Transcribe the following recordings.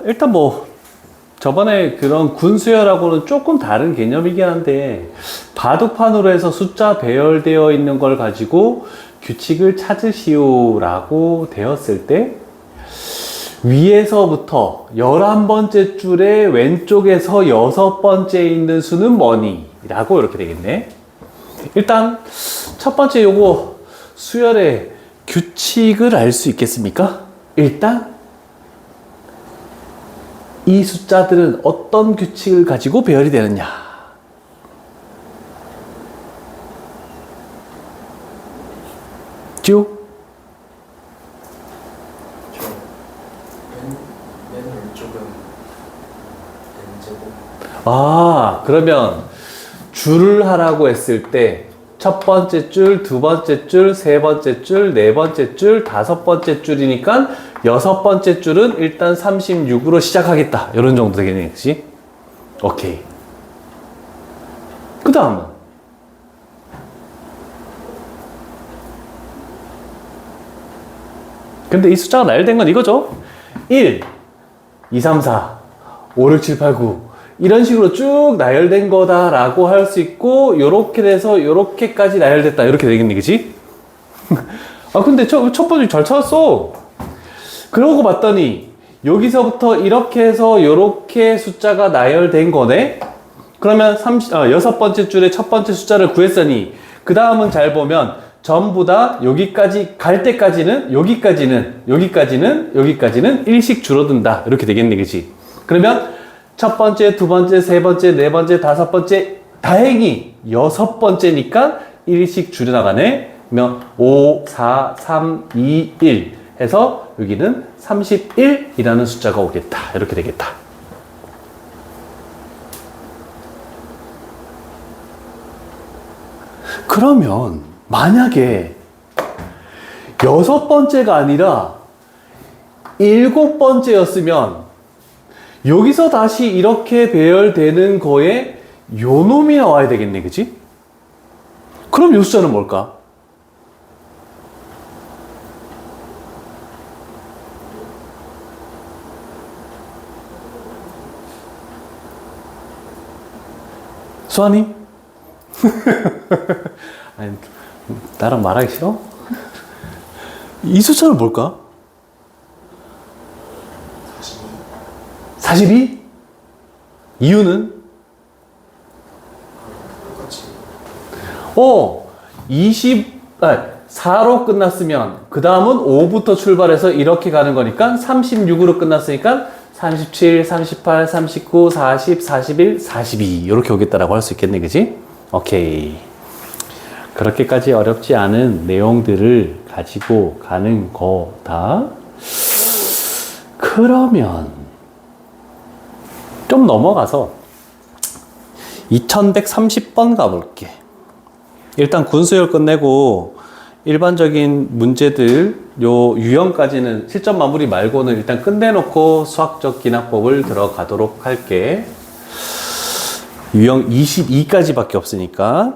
일단 뭐 저번에 그런 군수열하고는 조금 다른 개념이긴 한데, 바둑판으로 해서 숫자 배열되어 있는 걸 가지고 규칙을 찾으시오 라고 되었을 때, 위에서부터 11번째 줄의 왼쪽에서 6번째에 있는 수는 뭐니? 라고 이렇게 되겠네. 일단 첫 번째 요거 수열의 규칙을 알 수 있겠습니까? 일단 이 숫자들은 어떤 규칙을 가지고 배열이 되느냐. 쭉. 맨 왼쪽은 n제곱. 그러면 줄을 하라고 했을 때 첫 번째 줄, 두 번째 줄, 세 번째 줄, 네 번째 줄, 다섯 번째 줄이니까 여섯 번째 줄은 일단 36으로 시작하겠다. 이런 정도 되겠네, 그치? 오케이. 그 다음은 근데 이 숫자가 나열된 건 이거죠? 1, 2, 3, 4, 5, 6, 7, 8, 9 이런 식으로 쭉 나열된 거다라고 할 수 있고, 요렇게 돼서 요렇게까지 나열됐다 이렇게 되겠네, 그치? 근데 첫 번째 잘 찾았어. 그러고 봤더니 여기서부터 이렇게 해서 요렇게 숫자가 나열된 거네. 그러면 여섯 번째 줄의 첫 번째 숫자를 구했으니 그 다음은 잘 보면 전부 다 여기까지 갈 때까지는 여기까지는 일씩 줄어든다 이렇게 되겠네, 그치? 그러면 첫 번째, 두 번째, 세 번째, 네 번째, 다섯 번째, 다행히 여섯 번째니까 일씩 줄여나가네. 그러면 5, 4, 3, 2, 1 해서 여기는 31이라는 숫자가 오겠다. 이렇게 되겠다. 그러면 만약에 여섯 번째가 아니라 일곱 번째였으면 여기서 다시 이렇게 배열되는 거에 요 놈이 나와야 되겠네, 그치? 그럼 요 숫자는 뭘까? 수아님? 아니, 나랑 말하기 싫어? 이 숫자는 뭘까? 42? 이유는? 똑같이 4로 끝났으면 그 다음은 5부터 출발해서 이렇게 가는 거니까 36으로 끝났으니까 37, 38, 39, 40, 41, 42 이렇게 오겠다라고 할 수 있겠네, 그치? 오케이. 그렇게까지 어렵지 않은 내용들을 가지고 가는 거다. 그러면 좀 넘어가서 2130번 가볼게. 일단 군수열 끝내고 일반적인 문제들 요 유형까지는 실전 마무리 말고는 일단 끝내놓고 수학적 기납법을 들어가도록 할게. 유형 22까지밖에 없으니까.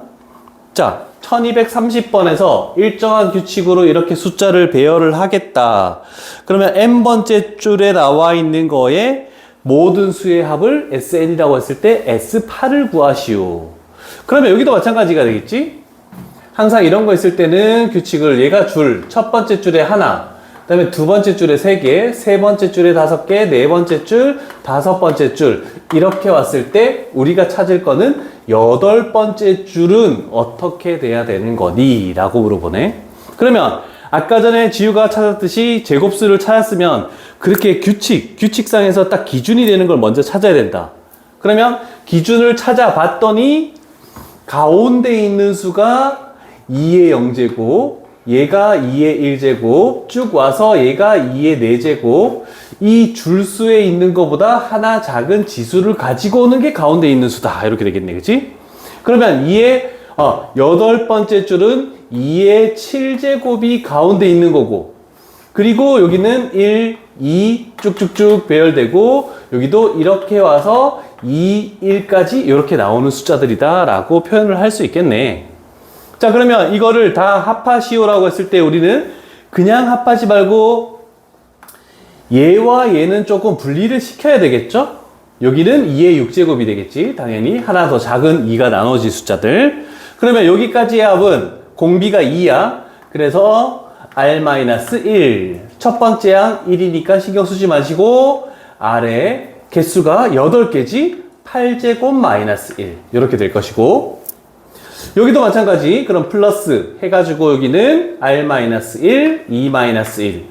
자, 1230번에서 일정한 규칙으로 이렇게 숫자를 배열을 하겠다. 그러면 n번째 줄에 나와 있는 거에 모든 수의 합을 SN이라고 했을 때 S8을 구하시오. 그러면 여기도 마찬가지가 되겠지? 항상 이런 거 있을 때는 규칙을 얘가 첫 번째 줄에 하나, 그 다음에 두 번째 줄에 3개, 세 번째 줄에 5개, 네 번째 줄, 다섯 번째 줄 이렇게 왔을 때 우리가 찾을 거는 8번째 줄은 어떻게 돼야 되는 거니? 라고 물어보네. 그러면 아까 전에 지우가 찾았듯이 제곱수를 찾았으면 그렇게 규칙상에서 딱 기준이 되는 걸 먼저 찾아야 된다. 그러면 기준을 찾아봤더니 가운데 있는 수가 2의 0제곱, 얘가 2의 1제곱, 쭉 와서 얘가 2의 4제곱, 이 줄수에 있는 것보다 하나 작은 지수를 가지고 오는 게 가운데 있는 수다. 이렇게 되겠네, 그치? 그러면 8번째 줄은 2의 7제곱이 가운데 있는 거고, 그리고 여기는 1, 2 쭉쭉쭉 배열되고, 여기도 이렇게 와서 2, 1까지 이렇게 나오는 숫자들이다 라고 표현을 할 수 있겠네. 자, 그러면 이거를 다 합하시오라고 했을 때 우리는 그냥 합하지 말고 얘와 얘는 조금 분리를 시켜야 되겠죠? 여기는 2의 6제곱이 되겠지. 당연히 하나 더 작은 2가 나눠질 숫자들. 그러면 여기까지의 합은 공비가 2야. 그래서 R-1. 첫 번째 항 1이니까 신경 쓰지 마시고 아래 개수가 8개지. 8제곱 마이너스 1. 이렇게 될 것이고 여기도 마찬가지. 그럼 플러스 해가지고 여기는 R-1, 2-1.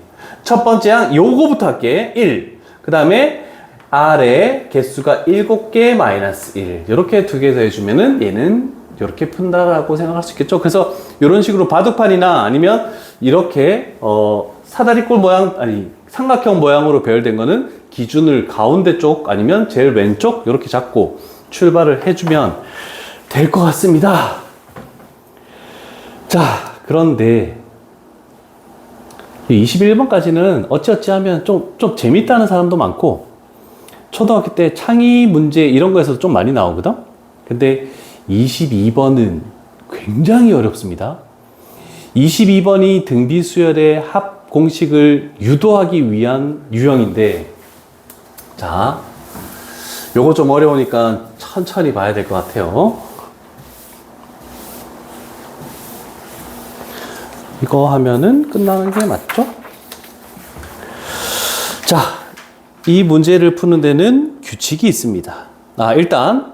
첫 번째 항 요거부터 할게. 1. 그 다음에 R의 개수가 7개 마이너스 1. 이렇게 두 개 더해주면은 얘는 이렇게 푼다라고 생각할 수 있겠죠. 그래서 이런 식으로 바둑판이나 아니면 이렇게 사다리꼴 모양 아니 삼각형 모양으로 배열된 거는 기준을 가운데 쪽 아니면 제일 왼쪽 이렇게 잡고 출발을 해주면 될 것 같습니다. 자, 그런데 21번까지는 어찌어찌 하면 좀 재밌다는 사람도 많고 초등학교 때 창의 문제 이런 거에서 좀 많이 나오거든? 근데 22번은 굉장히 어렵습니다. 22번이 등비수열의 합 공식을 유도하기 위한 유형인데 자, 요거 좀 어려우니까 천천히 봐야 될 것 같아요. 이거 하면은 끝나는 게 맞죠? 자, 이 문제를 푸는 데는 규칙이 있습니다. 일단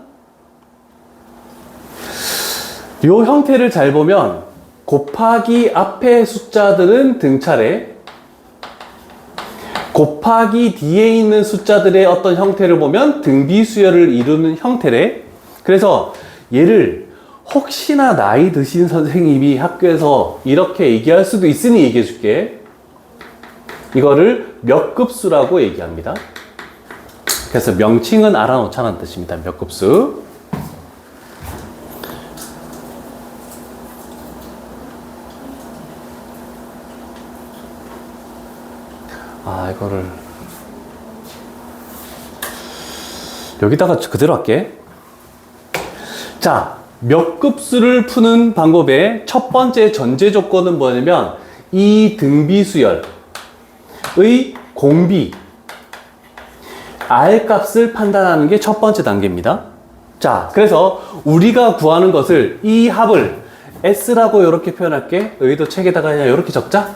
이 형태를 잘 보면 곱하기 앞에 숫자들은 등차례, 곱하기 뒤에 있는 숫자들의 어떤 형태를 보면 등비수열을 이루는 형태래. 그래서 얘를 혹시나 나이 드신 선생님이 학교에서 이렇게 얘기할 수도 있으니 얘기해 줄게. 이거를 몇 급수라고 얘기합니다. 그래서 명칭은 알아놓자는 뜻입니다. 몇 급수. 이거를 여기다가 그대로 할게. 자, 몇 급수를 푸는 방법의 첫 번째 전제 조건은 뭐냐면 이 등비수열의 공비 R 값을 판단하는 게 첫 번째 단계입니다. 자, 그래서 우리가 구하는 것을 이 합을 S라고 이렇게 표현할게. 여기도 책에다가 그냥 이렇게 적자.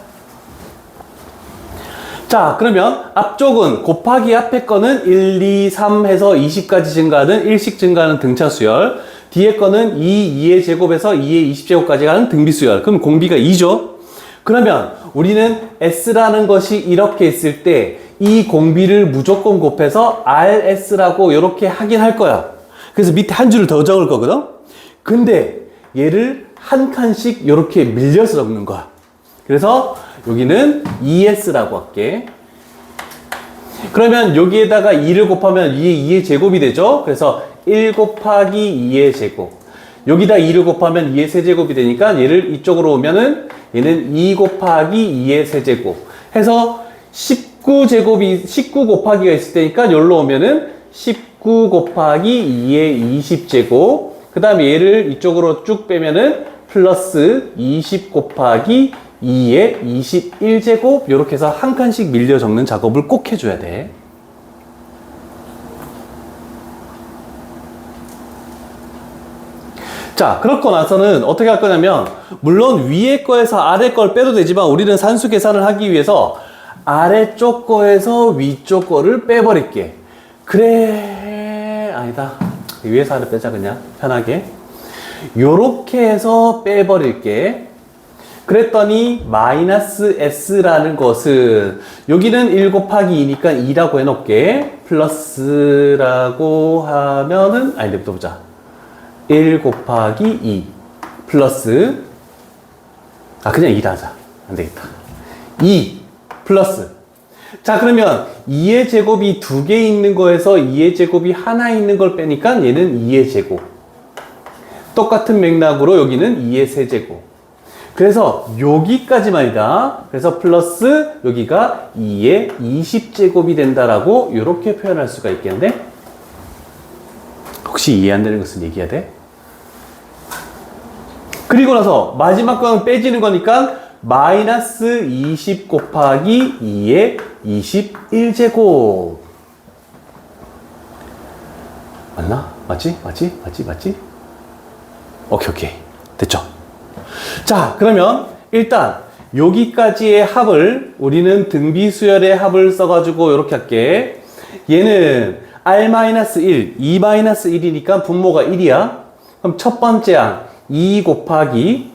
자, 그러면 앞쪽은 곱하기 앞에 거는 1, 2, 3 해서 20까지 증가하는 일씩 증가하는 등차수열, 뒤에 거는 2의 제곱에서 2의 20제곱까지 가는 등비수열. 그럼 공비가 2죠. 그러면 우리는 S라는 것이 이렇게 있을 때 이 공비를 무조건 곱해서 RS라고 이렇게 하긴 할 거야. 그래서 밑에 한 줄을 더 적을 거거든. 근데 얘를 한 칸씩 이렇게 밀려서 적는 거야. 그래서 여기는 ES라고 할게. 그러면 여기에다가 2를 곱하면 2의 제곱이 되죠. 그래서 1 곱하기 2의 제곱. 여기다 2를 곱하면 2의 세제곱이 되니까 얘를 이쪽으로 오면은 얘는 2 곱하기 2의 세제곱 해서 19 곱하기가 있을 테니까 여기로 오면은 19 곱하기 2의 20제곱. 그 다음에 얘를 이쪽으로 쭉 빼면은 플러스 20 곱하기 2의 21제곱. 이렇게 해서 한 칸씩 밀려 적는 작업을 꼭 해줘야 돼. 자, 그렇고 나서는 어떻게 할 거냐면 물론 위에 거에서 아래 걸 빼도 되지만 우리는 산수 계산을 하기 위해서 아래쪽 거에서 위쪽 거를 빼버릴게. 그래, 아니다. 위에서 아래 빼자 그냥 편하게. 요렇게 해서 빼버릴게. 그랬더니 마이너스 S라는 것은 여기는 1 곱하기 2니까 2라고 해놓을게. 플러스라고 하면은 내부터 보자. 1 곱하기 2 플러스 그냥 2라 하자. 안되겠다. 2 플러스. 자, 그러면 2의 제곱이 2개 있는 거에서 2의 제곱이 하나 있는 걸 빼니까 얘는 2의 제곱. 똑같은 맥락으로 여기는 2의 세제곱. 그래서 여기까지만이다. 그래서 플러스 여기가 2의 20제곱이 된다라고 이렇게 표현할 수가 있겠는데, 혹시 이해 안 되는 것은 얘기해야 돼? 그리고 나서 마지막 거는 빼지는 거니까 마이너스 20 곱하기 2의 21제곱. 맞나? 맞지? 오케이. 됐죠? 자, 그러면 일단 여기까지의 합을 우리는 등비수열의 합을 써가지고 이렇게 할게. 얘는 R-1, 2-1이니까 분모가 1이야. 그럼 첫 번째 항 2 곱하기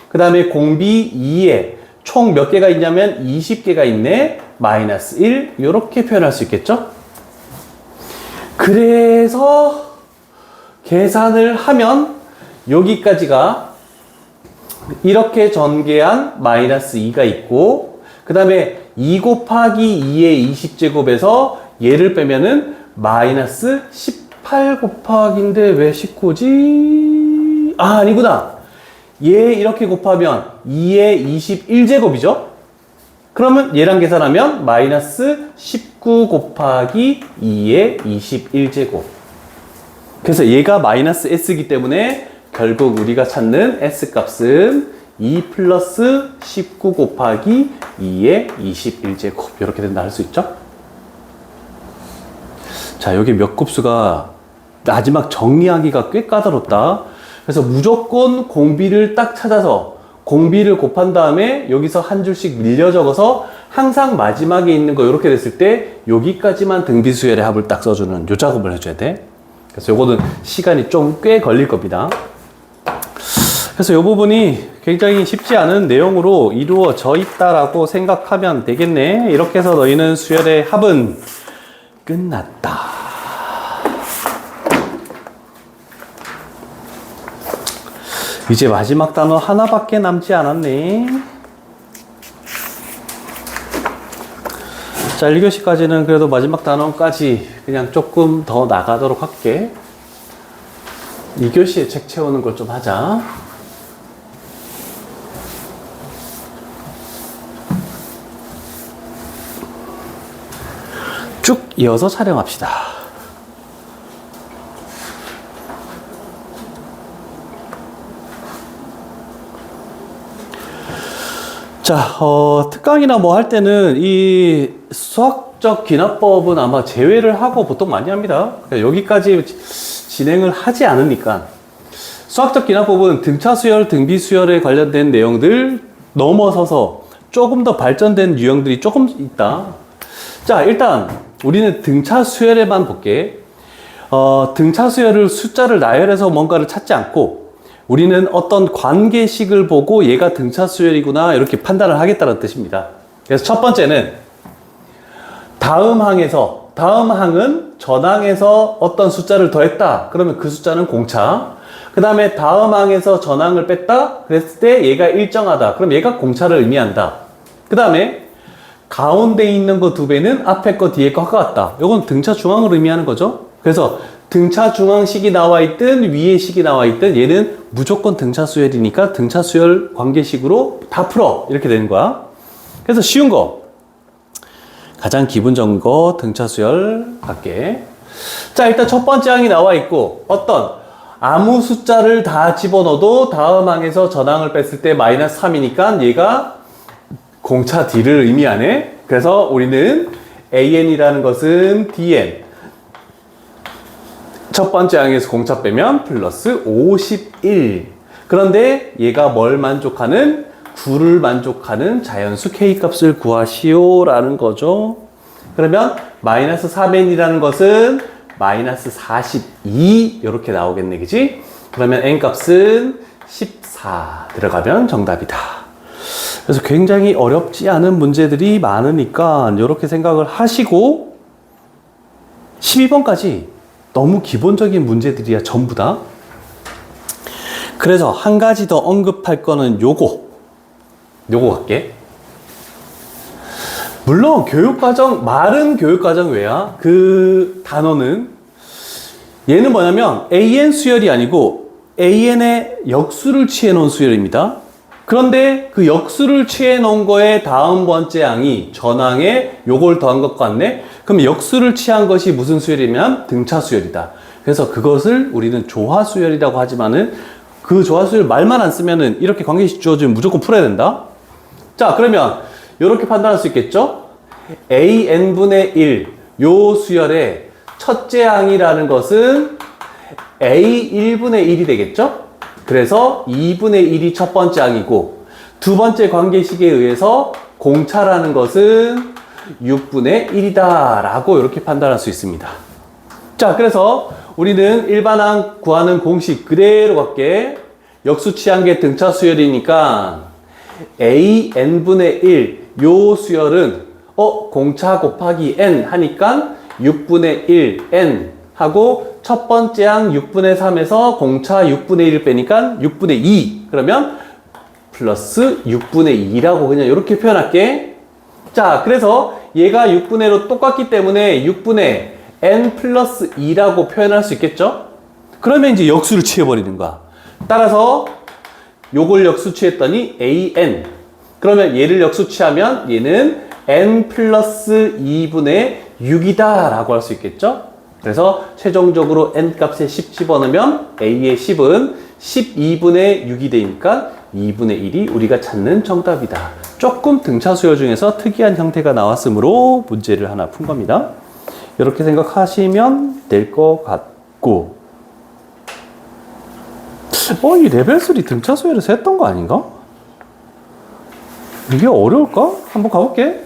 그 다음에 공비 2에 총 몇 개가 있냐면 20개가 있네. 마이너스 1 이렇게 표현할 수 있겠죠? 그래서 계산을 하면 여기까지가 이렇게 전개한 마이너스 2가 있고 그 다음에 2 곱하기 2의 20제곱에서 얘를 빼면은 마이너스 18 곱하기인데 왜 19지? 아, 아니구나. 얘 이렇게 곱하면 2의 21제곱이죠? 그러면 얘랑 계산하면 마이너스 19 곱하기 2의 21제곱. 그래서 얘가 마이너스 s이기 때문에 결국 우리가 찾는 s값은 2 플러스 19 곱하기 2의 21제곱 이렇게 된다 할 수 있죠? 자, 여기 몇 곱수가 마지막 정리하기가 꽤 까다롭다. 그래서 무조건 공비를 딱 찾아서 공비를 곱한 다음에 여기서 한 줄씩 밀려 적어서 항상 마지막에 있는 거 이렇게 됐을 때 여기까지만 등비수열의 합을 딱 써주는 요 작업을 해줘야 돼. 그래서 요거는 시간이 좀 꽤 걸릴 겁니다. 그래서 이 부분이 굉장히 쉽지 않은 내용으로 이루어져 있다라고 생각하면 되겠네. 이렇게 해서 너희는 수열의 합은 끝났다. 이제 마지막 단어 하나밖에 남지 않았네. 자, 1교시까지는 그래도 마지막 단어까지 그냥 조금 더 나가도록 할게. 2교시에 책 채우는 걸 좀 하자. 쭉 이어서 촬영합시다. 자, 특강이나 뭐 할 때는 이 수학적 기납법은 아마 제외를 하고 보통 많이 합니다. 그러니까 여기까지 진행을 하지 않으니까. 수학적 기납법은 등차수열, 등비수열에 관련된 내용들 넘어서서 조금 더 발전된 유형들이 조금 있다. 자, 일단 우리는 등차수열에만 볼게. 등차수열을 숫자를 나열해서 뭔가를 찾지 않고 우리는 어떤 관계식을 보고 얘가 등차수열이구나 이렇게 판단을 하겠다는 뜻입니다. 그래서 첫 번째는 다음 항은 전항에서 어떤 숫자를 더했다. 그러면 그 숫자는 공차. 그 다음에 다음 항에서 전항을 뺐다. 그랬을 때 얘가 일정하다. 그럼 얘가 공차를 의미한다. 그 다음에 가운데 있는 거 2배는 앞에 거 뒤에 거 같다. 이건 등차 중앙을 의미하는 거죠. 그래서 등차 중앙식이 나와 있든 위에 식이 나와 있든 얘는 무조건 등차 수열이니까 등차 수열 관계식으로 다 풀어. 이렇게 되는 거야. 그래서 쉬운 거. 가장 기본적인 거 등차 수열 갈게. 자, 일단 첫 번째 항이 나와 있고 어떤 아무 숫자를 다 집어넣어도 다음 항에서 전항을 뺐을 때 마이너스 3이니까 얘가 공차 D를 의미하네. 그래서 우리는 AN이라는 것은 DN. 첫 번째 항에서 공차 빼면 플러스 51. 그런데 얘가 뭘 만족하는? 9를 만족하는 자연수 K 값을 구하시오 라는 거죠. 그러면 마이너스 3n이라는 것은 마이너스 42 이렇게 나오겠네, 그지? 그러면 n 값은 14 들어가면 정답이다. 그래서 굉장히 어렵지 않은 문제들이 많으니까 이렇게 생각을 하시고 12번까지 너무 기본적인 문제들이야 전부 다. 그래서 한 가지 더 언급할 거는 요거 갈게. 물론 교육과정, 말은 교육과정 외야. 그 단어는 얘는 뭐냐면 AN 수열이 아니고 AN의 역수를 취해 놓은 수열입니다. 그런데 그 역수를 취해 놓은 거에 다음 번째 항이 전항에 요걸 더한 것 같네. 그럼 역수를 취한 것이 무슨 수열이냐면 등차 수열이다. 그래서 그것을 우리는 조화 수열이라고 하지만은 그 조화 수열 말만 안 쓰면은 이렇게 관계식 주어지면 무조건 풀어야 된다. 자, 그러면 이렇게 판단할 수 있겠죠? AN분의 1, 요 수열의 첫째 항이라는 것은 A1분의 1이 되겠죠? 그래서 2분의 1이 첫 번째 항이고, 두 번째 관계식에 의해서 공차라는 것은 6분의 1이다 라고 이렇게 판단할 수 있습니다. 자, 그래서 우리는 일반항 구하는 공식 그대로 갈게. 역수치한계 등차 수열이니까 AN분의 1, 요 수열은 공차 곱하기 N 하니까 6분의 1 N 하고 첫 번째 항 6분의 3에서 공차 6분의 1을 빼니까 6분의 2. 그러면 플러스 6분의 2라고 그냥 이렇게 표현할게. 자, 그래서 얘가 6분의 1로 똑같기 때문에 6분의 N 플러스 2라고 표현할 수 있겠죠? 그러면 이제 역수를 취해버리는 거야. 따라서 요걸 역수취했더니 AN. 그러면 얘를 역수취하면 얘는 N 플러스 2분의 6이다 라고 할 수 있겠죠? 그래서 최종적으로 N 값에 10 집어넣으면 A의 10은 12분의 6이 되니까 2분의 1이 우리가 찾는 정답이다. 조금 등차 수열 중에서 특이한 형태가 나왔으므로 문제를 하나 푼 겁니다. 이렇게 생각하시면 될 것 같고, 이 레벨 3 등차 수열에서 했던 거 아닌가? 이게 어려울까? 한번 가볼게.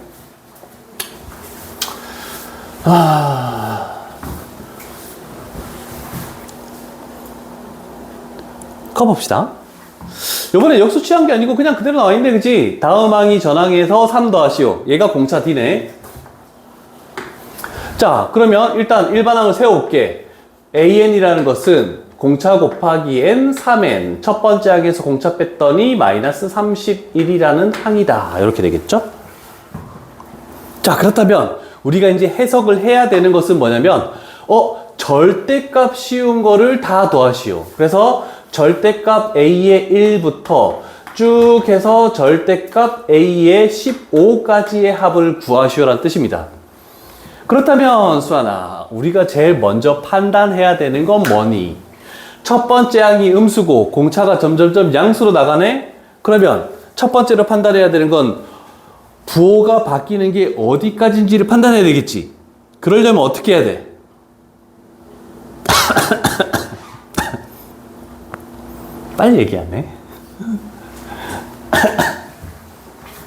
가봅시다. 요번에 역수 취한 게 아니고 그냥 그대로 나와 있네, 그치? 다음 항이 전항에서 3 더하시오. 얘가 공차 D네. 자, 그러면 일단 일반항을 세워볼게. AN이라는 것은 공차 곱하기 N, 3N. 첫 번째 항에서 공차 뺐더니 마이너스 31이라는 항이다. 이렇게 되겠죠? 자, 그렇다면 우리가 이제 해석을 해야 되는 것은 뭐냐면, 절대값 씌운 거를 다 더하시오. 그래서 절대값 A의 1부터 쭉 해서 절대값 A의 15까지의 합을 구하시오라는 뜻입니다. 그렇다면 수아나, 우리가 제일 먼저 판단해야 되는 건 뭐니? 첫 번째 항이 음수고 공차가 점점점 양수로 나가네? 그러면 첫 번째로 판단해야 되는 건 부호가 바뀌는 게 어디까지인지를 판단해야 되겠지. 그러려면 어떻게 해야 돼? 빨리 얘기하네.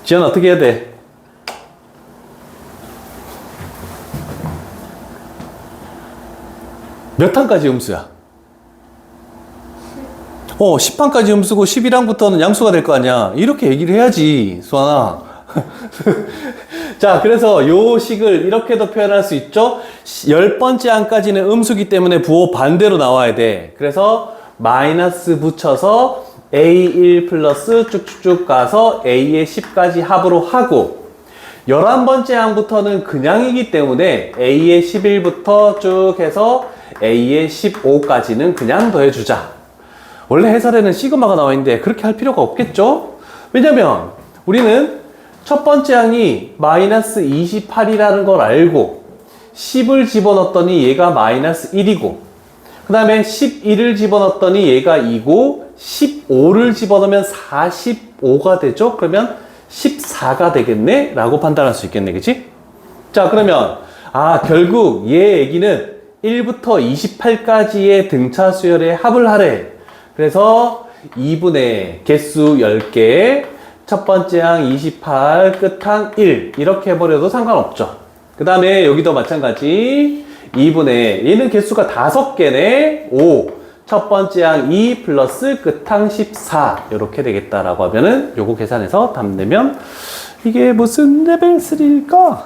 지연 어떻게 해야 돼? 몇 항까지 음수야? 10항까지 음수고 11항부터는 양수가 될 거 아니야. 이렇게 얘기를 해야지, 수아나. 자, 그래서 요 식을 이렇게도 표현할 수 있죠. 10번째 항까지는 음수기 때문에 부호 반대로 나와야 돼. 그래서 마이너스 붙여서 A1 플러스 쭉쭉쭉 가서 A의 10까지 합으로 하고, 11번째 항부터는 그냥이기 때문에 A의 11부터 쭉 해서 A의 15까지는 그냥 더해주자. 원래 해설에는 시그마가 나와 있는데 그렇게 할 필요가 없겠죠? 왜냐면 우리는 첫 번째 항이 마이너스 28이라는 걸 알고 10을 집어넣었더니 얘가 마이너스 1이고, 그 다음에 11을 집어넣었더니 얘가 2고 15를 집어넣으면 45가 되죠? 그러면 14가 되겠네? 라고 판단할 수 있겠네, 그치? 자, 그러면 결국 얘 얘기는 1부터 28까지의 등차 수열의 합을 하래. 그래서 2분의 개수 10개, 첫 번째 항 28, 끝항 1 이렇게 해버려도 상관없죠. 그 다음에 여기도 마찬가지 2분의, 얘는 개수가 5개네. 5, 첫 번째 항 2 플러스 끝항 14 이렇게 되겠다라고 하면은 요거 계산해서 답 내면 이게 무슨 레벨 3일까?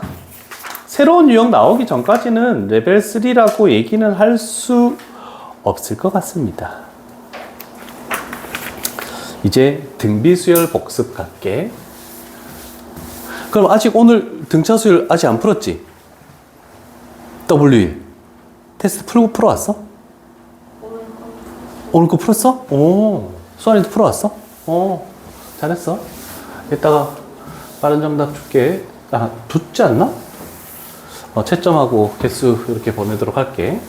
새로운 유형 나오기 전까지는 레벨 3라고 얘기는 할 수 없을 것 같습니다. 이제 등비수열 복습 갈게. 그럼 아직 오늘 등차 수열 아직 안 풀었지? W1 테스트 풀어왔어? 오늘 거 풀었어? 오, 수환이도 풀어왔어? 잘했어. 이따가 빠른 정답 줄게. 붙지 않나? 채점하고 개수 이렇게 보내도록 할게.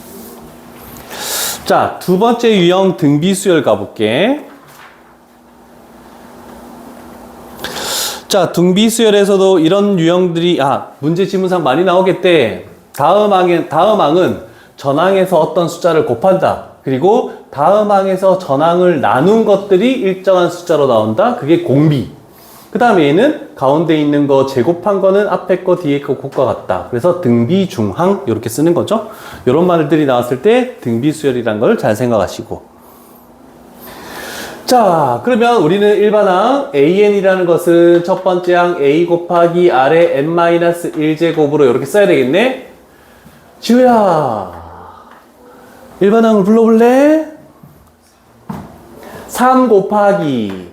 자, 두 번째 유형 등비수열 가볼게. 자, 자, 등비수열에서도 이런 유형들이, 문제 지문상 많이 나오겠대. 다음 항은 전항에서 어떤 숫자를 곱한다. 그리고 다음 항에서 전항을 나눈 것들이 일정한 숫자로 나온다. 그게 공비. 그 다음에 얘는 가운데 있는 거 제곱한 거는 앞에 거 뒤에 거 곱과 같다. 그래서 등비중항 이렇게 쓰는 거죠. 이런 말들이 나왔을 때 등비수열이라는 걸 잘 생각하시고. 자, 그러면 우리는 일반항 AN이라는 것은 첫 번째 항 A 곱하기 R의 N-1제곱으로 이렇게 써야 되겠네. 지우야, 일반항을 불러볼래? 3 곱하기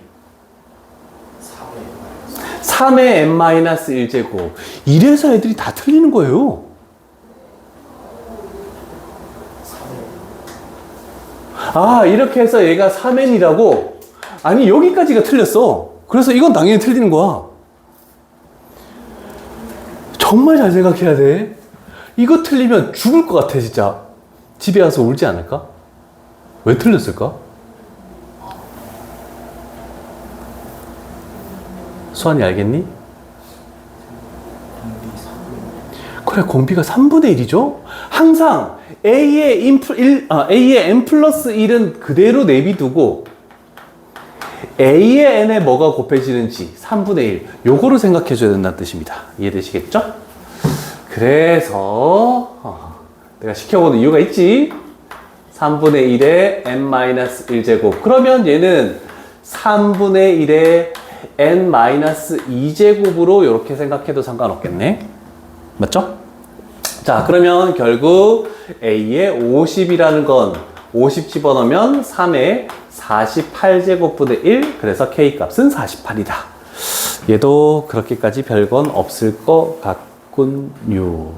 3의 N-1제곱. 이래서 애들이 다 틀리는 거예요. 이렇게 해서 얘가 3n이라고? 아니, 여기까지가 틀렸어. 그래서 이건 당연히 틀리는 거야. 정말 잘 생각해야 돼. 이거 틀리면 죽을 것 같아, 진짜. 집에 와서 울지 않을까? 왜 틀렸을까? 수환이 알겠니? 그래, 공비가 3분의 1이죠? 항상 A의 n 플러스 1은 그대로 내비두고 A의 n에 뭐가 곱해지는지 3분의 1 요거를 생각해 줘야 된다는 뜻입니다. 이해되시겠죠? 그래서 내가 시켜보는 이유가 있지. 3분의 1의 n-1제곱. 그러면 얘는 3분의 1의 n-2제곱으로 이렇게 생각해도 상관없겠네. 맞죠? 자, 그러면 결국 A의 50이라는 건 50 집어넣으면 3의 48제곱분의 1. 그래서 K 값은 48이다. 얘도 그렇게까지 별건 없을 것 같군요.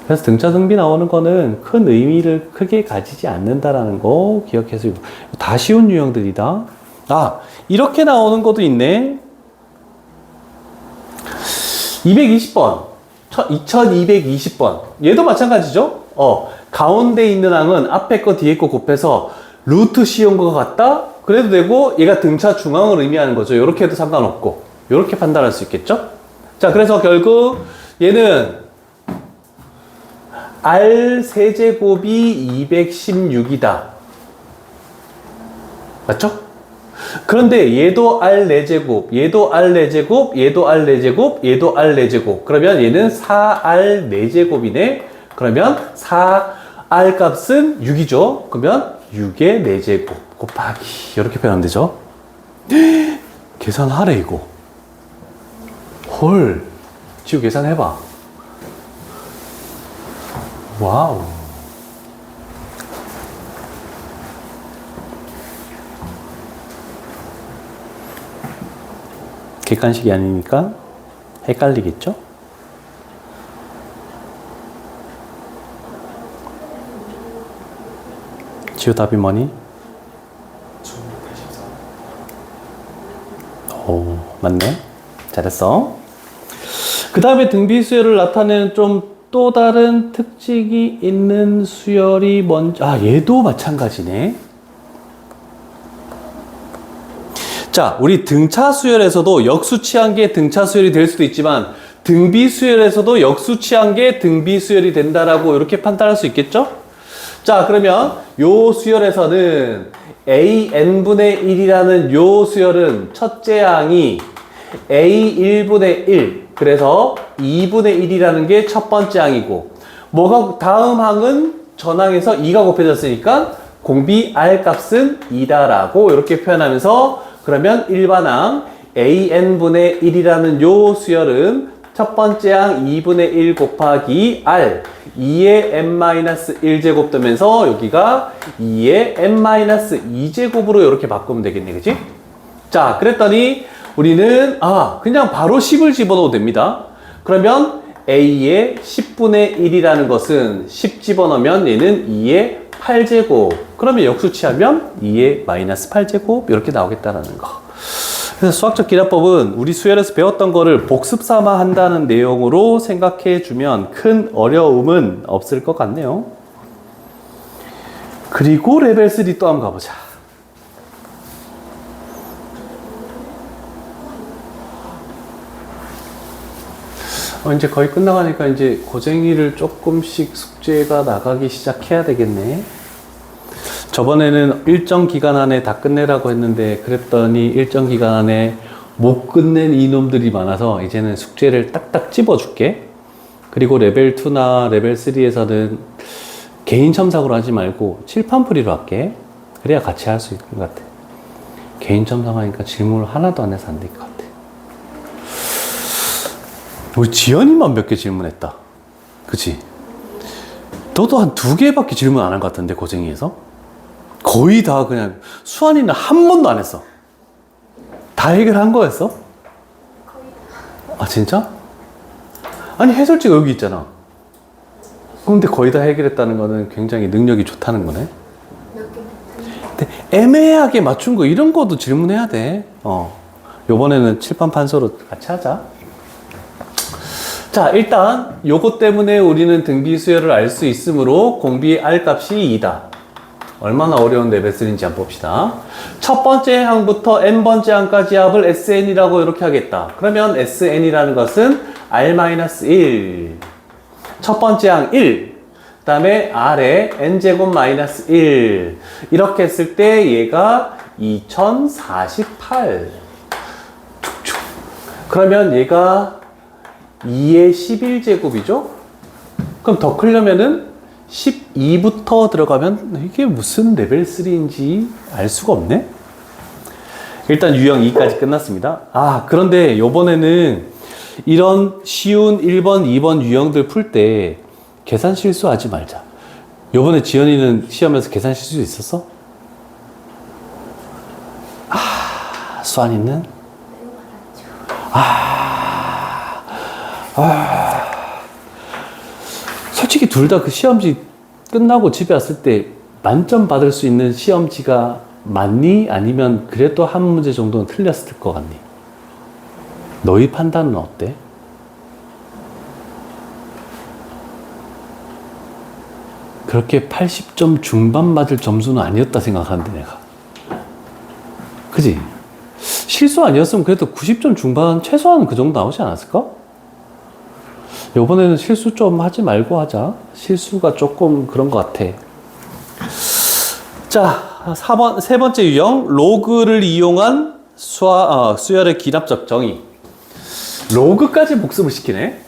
그래서 등차 등비 나오는 거는 큰 의미를 크게 가지지 않는다라는 거 기억해서 다 쉬운 유형들이다. 이렇게 나오는 것도 있네. 220번. 2220번. 얘도 마찬가지죠? 가운데 있는 항은 앞에 거 뒤에 거 곱해서 루트 씌운 것 같다? 그래도 되고, 얘가 등차 중앙을 의미하는 거죠. 이렇게 해도 상관없고. 이렇게 판단할 수 있겠죠? 자, 그래서 결국 얘는 R 세제곱이 216이다. 맞죠? 그런데 얘도 R 4제곱, 얘도 R 4제곱, 얘도 R 4제곱, 얘도 R 4제곱. 그러면 얘는 4R 4제곱이네. 그러면 4R 값은 6이죠. 그러면 6의 4제곱 곱하기 이렇게 표현하면 되죠. 계산하래 이거. 헐. 지우 계산해봐. 와우. 객관식이 아니니까 헷갈리겠죠? 지우 답이 뭐니? 1684. 오, 맞네. 잘했어. 그 다음에 등비수열을 나타내는 좀 또 다른 특징이 있는 수열이 뭔지, 얘도 마찬가지네. 자, 우리 등차 수열에서도 역수치한 게 등차 수열이 될 수도 있지만 등비 수열에서도 역수치한 게 등비 수열이 된다라고 이렇게 판단할 수 있겠죠? 자, 그러면 요 수열에서는 AN분의 1이라는 요 수열은 첫째 항이 A1분의 1, 그래서 2분의 1이라는 게 첫 번째 항이고, 뭐가 다음 항은 전항에서 2가 곱해졌으니까 공비 R 값은 2다라고 이렇게 표현하면서, 그러면 일반항 AN분의 1이라는 요 수열은 첫 번째 항 2분의 1 곱하기 R 2의 n-1제곱 되면서 여기가 2의 n-2제곱으로 이렇게 바꾸면 되겠네, 그치? 자, 그랬더니 우리는 그냥 바로 10을 집어넣어도 됩니다. 그러면 A의 10분의 1이라는 것은 10 집어넣으면 얘는 2의 8제곱. 그러면 역수치하면 2의 마이너스 8제곱 이렇게 나오겠다라는 거. 그래서 수학적 기납법은 우리 수열에서 배웠던 거를 복습 삼아 한다는 내용으로 생각해 주면 큰 어려움은 없을 것 같네요. 그리고 레벨 3 또 한번 가보자. 이제 거의 끝나가니까 이제 고쟁이를 조금씩 숙제가 나가기 시작해야 되겠네. 저번에는 일정 기간 안에 다 끝내라고 했는데 그랬더니 일정 기간 안에 못 끝낸 이놈들이 많아서 이제는 숙제를 딱딱 집어줄게. 그리고 레벨 2나 레벨 3에서는 개인 첨삭으로 하지 말고 칠판풀이로 할게. 그래야 같이 할 수 있을 것 같아. 개인 첨삭하니까 질문을 하나도 안 해서 안 될 것 같아. 우리 지연이만 몇 개 질문했다. 그치? 너도 한 2개밖에 질문 안 한 것 같은데, 고쟁이에서? 거의 다 그냥, 수환이는 한 번도 안 했어. 다 해결한 거였어? 아, 진짜? 아니, 해설지가 여기 있잖아. 근데 거의 다 해결했다는 거는 굉장히 능력이 좋다는 거네. 근데 애매하게 맞춘 거, 이런 것도 질문해야 돼. 요번에는 칠판 판서로 같이 하자. 자, 일단 요것 때문에 우리는 등비 수열을 알 수 있으므로 공비의 R 값이 2다. 얼마나 어려운 레벨 3인지 한번 봅시다. 첫 번째 항부터 n번째 항까지 합을 SN이라고 이렇게 하겠다. 그러면 SN이라는 것은 R-1. 첫 번째 항 1. 그 다음에 R에 n제곱 마이너스 1. 이렇게 했을 때 얘가 2048. 그러면 얘가 2의 11제곱이죠? 그럼 더 크려면은 12부터 들어가면 이게 무슨 레벨 3인지 알 수가 없네? 일단 유형 2까지 끝났습니다. 아, 그런데 요번에는 이런 쉬운 1번, 2번 유형들 풀 때 계산 실수하지 말자. 요번에 지연이는 시험에서 계산 실수 있었어? 아, 수환이는? 솔직히 둘 다 그 시험지 끝나고 집에 왔을 때 만점 받을 수 있는 시험지가 맞니? 아니면 그래도 한 문제 정도는 틀렸을 것 같니? 너희 판단은 어때? 그렇게 80점 중반 맞을 점수는 아니었다 생각하는데 내가. 그지? 실수 아니었으면 그래도 90점 중반 최소한 그 정도 나오지 않았을까? 요번에는 실수 좀 하지 말고 하자. 실수가 조금 그런 것 같아. 자, 세 번째 유형. 로그를 이용한 수열의 기납적 정의. 로그까지 복습을 시키네.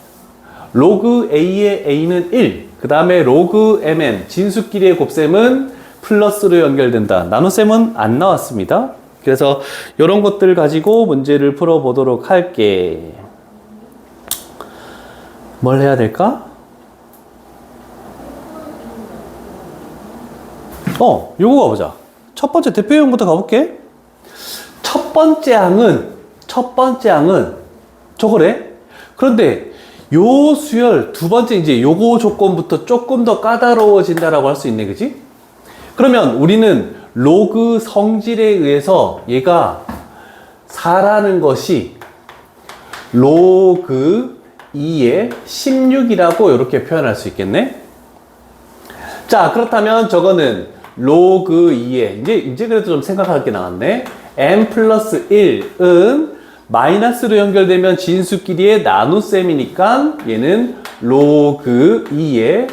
로그 A의 A는 1. 그 다음에 로그 MN, 진수끼리의 곱셈은 플러스로 연결된다. 나눗셈은 안 나왔습니다. 그래서 이런 것들 가지고 문제를 풀어보도록 할게. 뭘 해야 될까? 요거 가보자. 첫 번째 대표 유형부터 가볼게. 첫 번째 항은 저거래. 그런데 요 수열 두 번째 이제 요거 조건부터 조금 더 까다로워진다라고 할 수 있네, 그지? 그러면 우리는 로그 성질에 의해서 얘가 4라는 것이 로그 2의 16이라고 이렇게 표현할 수 있겠네. 자, 그렇다면 저거는 로그 2의 이제 그래도 좀 생각할 게 나왔네. n 플러스 1은 마이너스로 연결되면 진수끼리의 나눗셈이니까 얘는 로그 2의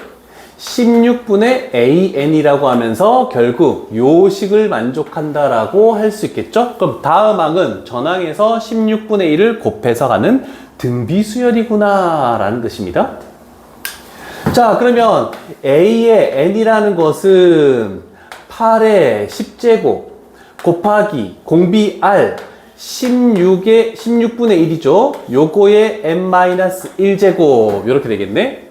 16분의 an이라고 하면서 결국 요 식을 만족한다라고 할 수 있겠죠? 그럼 다음 항은 전항에서 16분의 1을 곱해서 가는 등비수열이구나 라는 뜻입니다. 자, 그러면 A의 n이라는 것은 8의 10제곱 곱하기 공비 R 16분의 1이죠. 요거의 n-1제곱 이렇게 되겠네.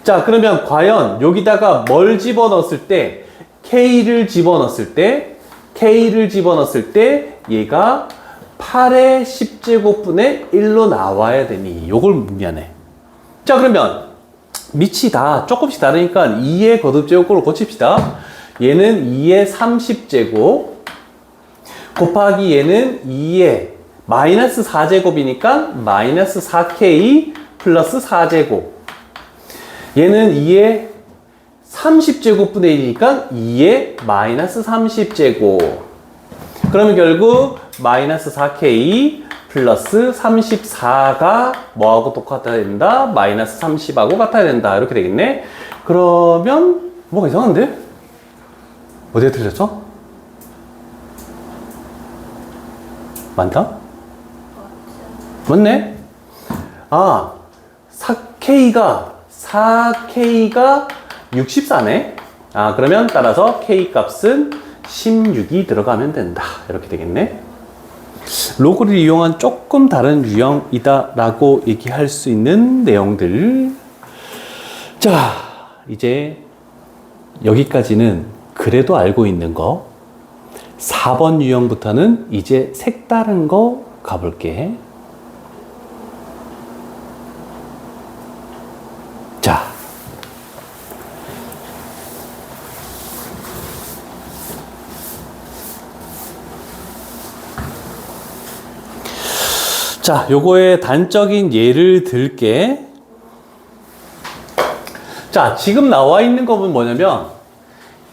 자, 그러면 과연 여기다가 뭘 집어넣었을 때 K를 집어넣었을 때 얘가 8의 10제곱분의 1로 나와야 되니 요걸 문의하네. 자, 그러면 밑이 다 조금씩 다르니까 2의 거듭제곱꼴을 고칩시다. 얘는 2의 30제곱 곱하기 얘는 2의 마이너스 4제곱이니까 마이너스 4K 플러스 4제곱. 얘는 2의 30제곱분의 1이니까 2의 마이너스 30제곱. 그러면 결국 마이너스 4K 플러스 34가 뭐하고 똑같아야 된다? 마이너스 30하고 같아야 된다. 이렇게 되겠네. 그러면 뭐가 이상한데? 어디에 틀렸어? 많다? 맞네? 아, 4K가 64네? 아, 그러면 따라서 K 값은 16이 들어가면 된다. 이렇게 되겠네. 로그를 이용한 조금 다른 유형이다 라고 얘기할 수 있는 내용들. 자, 이제 여기까지는 그래도 알고 있는 거. 4번 유형부터는 이제 색다른 거 가볼게. 자, 요거의 단적인 예를 들게. 자, 지금 나와 있는 거는 뭐냐면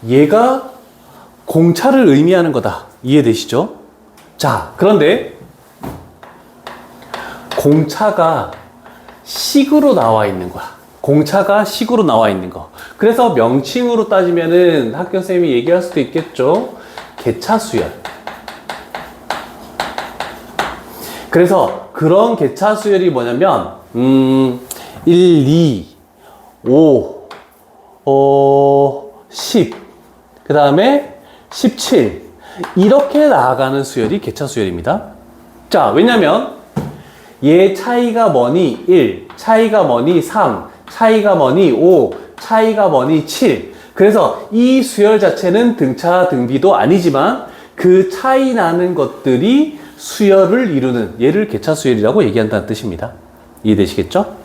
얘가 공차를 의미하는 거다. 이해되시죠? 자, 그런데 공차가 식으로 나와 있는 거야. 공차가 식으로 나와 있는 거. 그래서 명칭으로 따지면은 학교 쌤이 얘기할 수도 있겠죠. 개차수열. 그래서 그런 개차수열이 뭐냐면 1, 2, 5, 10, 그 다음에 17 이렇게 나아가는 수열이 개차수열입니다. 자, 왜냐면 얘 차이가 뭐니 1, 차이가 뭐니 3, 차이가 뭐니 5, 차이가 뭐니 7. 그래서 이 수열 자체는 등차 등비도 아니지만 그 차이 나는 것들이 수열을 이루는 얘를 개차수열이라고 얘기한다는 뜻입니다. 이해되시겠죠?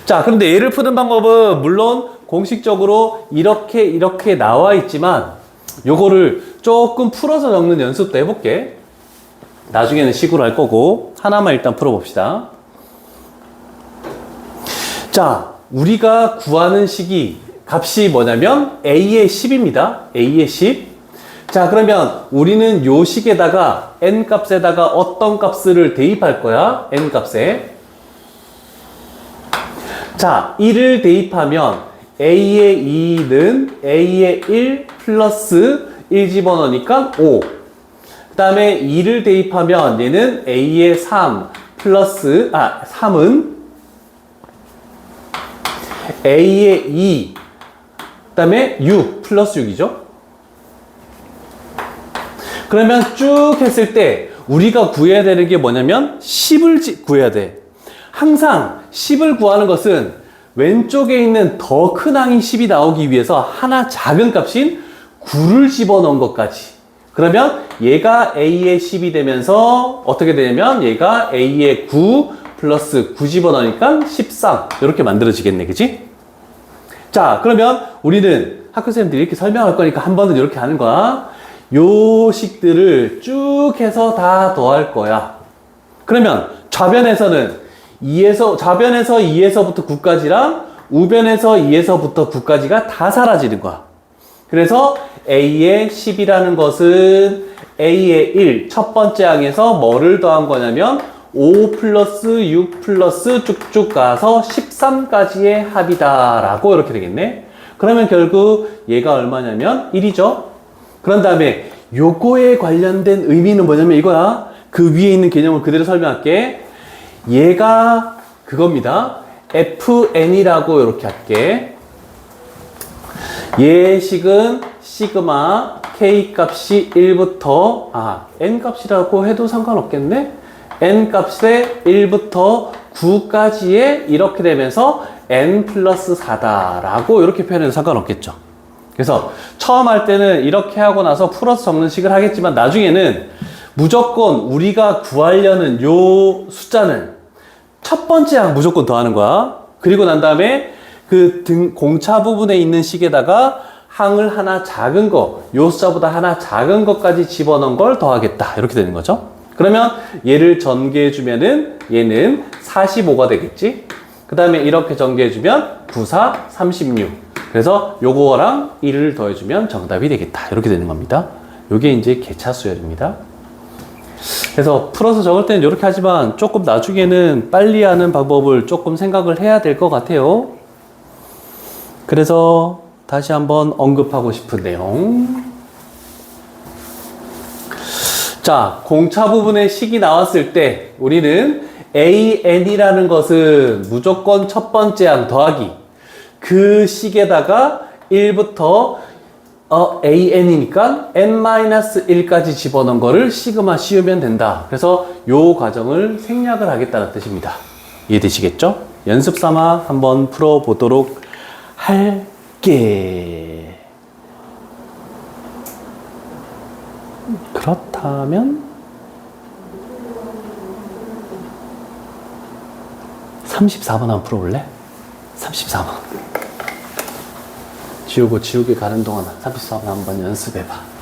자, 그런데 얘를 푸는 방법은 물론 공식적으로 이렇게 나와 있지만 요거를 조금 풀어서 적는 연습도 해볼게. 나중에는 식으로 할 거고 하나만 일단 풀어봅시다. 자, 우리가 구하는 식이 값이 뭐냐면 A의 10입니다. A의 10. 자, 그러면 우리는 요 식에다가 n 값에다가 어떤 값을 대입할 거야? n 값에. 자, 1을 대입하면 A의 2는 A의 1 플러스 1 집어넣으니까 5. 그 다음에 2를 대입하면 얘는 A의 3 플러스, 3은 A의 2. 그 다음에 6 플러스 6이죠. 그러면 쭉 했을 때 우리가 구해야 되는 게 뭐냐면 10을 구해야 돼. 항상 10을 구하는 것은 왼쪽에 있는 더 큰 항이 10이 나오기 위해서 하나 작은 값인 9를 집어넣은 것까지. 그러면 얘가 A의 10이 되면서 어떻게 되냐면 얘가 A의 9 플러스 9 집어넣으니까 13 이렇게 만들어지겠네. 그치? 자, 그러면 우리는 학교생님들이 이렇게 설명할 거니까 한 번은 이렇게 하는 거야. 요 식들을 쭉 해서 다 더할 거야. 그러면 좌변에서는 2에서부터 9까지랑 우변에서 2에서부터 9까지가 다 사라지는 거야. 그래서 A의 10이라는 것은 A의 1, 첫 번째 항에서 뭐를 더한 거냐면 5 플러스 6 플러스 쭉쭉 가서 13까지의 합이다 라고 이렇게 되겠네. 그러면 결국 얘가 얼마냐면 1이죠. 그런 다음에 요거에 관련된 의미는 뭐냐면 이거야. 그 위에 있는 개념을 그대로 설명할게. 얘가 그겁니다. fn이라고 이렇게 할게. 얘 식은 시그마 k 값이 1부터 n 값이라고 해도 상관없겠네. n 값에 1부터 9까지의 이렇게 되면서 n 플러스 4다라고 이렇게 표현해도 상관없겠죠. 그래서 처음 할 때는 이렇게 하고 나서 풀어서 적는 식을 하겠지만 나중에는 무조건 우리가 구하려는 요 숫자는 첫 번째 항 무조건 더하는 거야. 그리고 난 다음에 그 공차 부분에 있는 식에다가 항을 하나 작은 거, 요 숫자보다 하나 작은 것까지 집어넣은 걸 더하겠다. 이렇게 되는 거죠. 그러면 얘를 전개해주면은 얘는 45가 되겠지. 그 다음에 이렇게 전개해주면 9, 4, 36. 그래서 요거랑 1을 더해주면 정답이 되겠다. 이렇게 되는 겁니다. 요게 이제 개차수열입니다. 그래서 풀어서 적을 때는 이렇게 하지만 조금 나중에는 빨리 하는 방법을 조금 생각을 해야 될 것 같아요. 그래서 다시 한번 언급하고 싶은 내용. 자, 공차 부분의 식이 나왔을 때 우리는 AN이라는 것은 무조건 첫 번째 항 더하기 그 식에다가 1부터 AN이니까 N-1까지 집어넣은 거를 시그마 씌우면 된다. 그래서 요 과정을 생략을 하겠다는 뜻입니다. 이해되시겠죠? 연습 삼아 한번 풀어보도록 할게. 그렇다면 34번 한번 풀어볼래? 34번. 지우고 지우개 가는 동안 34번 한번 연습해봐.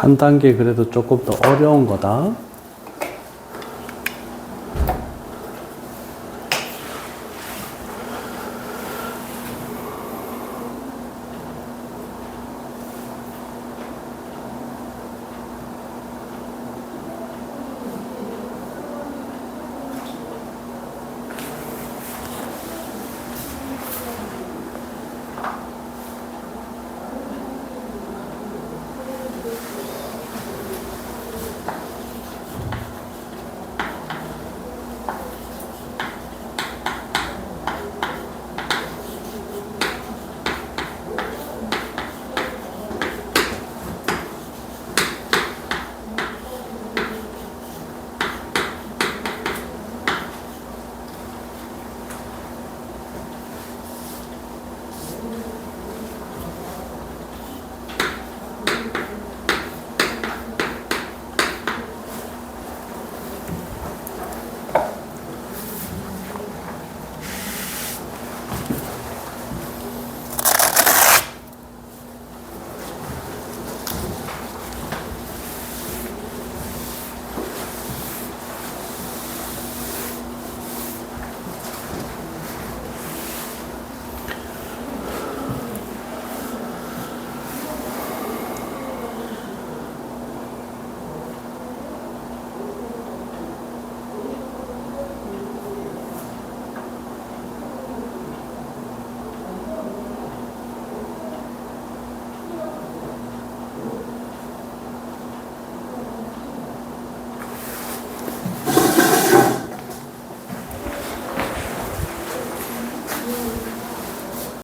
한 단계 그래도 조금 더 어려운 거다.